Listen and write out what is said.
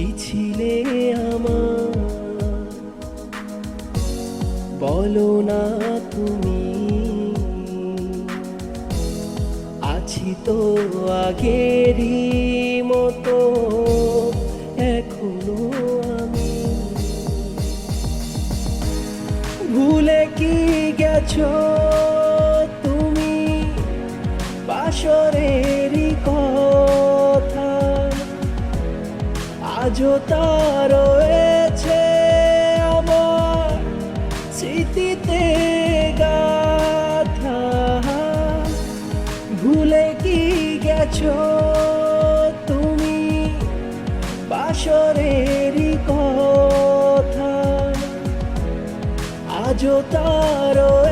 কি ছিলে আমার, বলো না তুমি। আছি তো আগেরই মতো এখনো আমি। ভুলে কি গেছো তুমি বাসরেরই কথা, আজও তা রয়েছে আমার স্মৃতিতে গাথা। ভুলে কি গেছো তুমি বাসরেরই কথা, আজও তা রয়েছে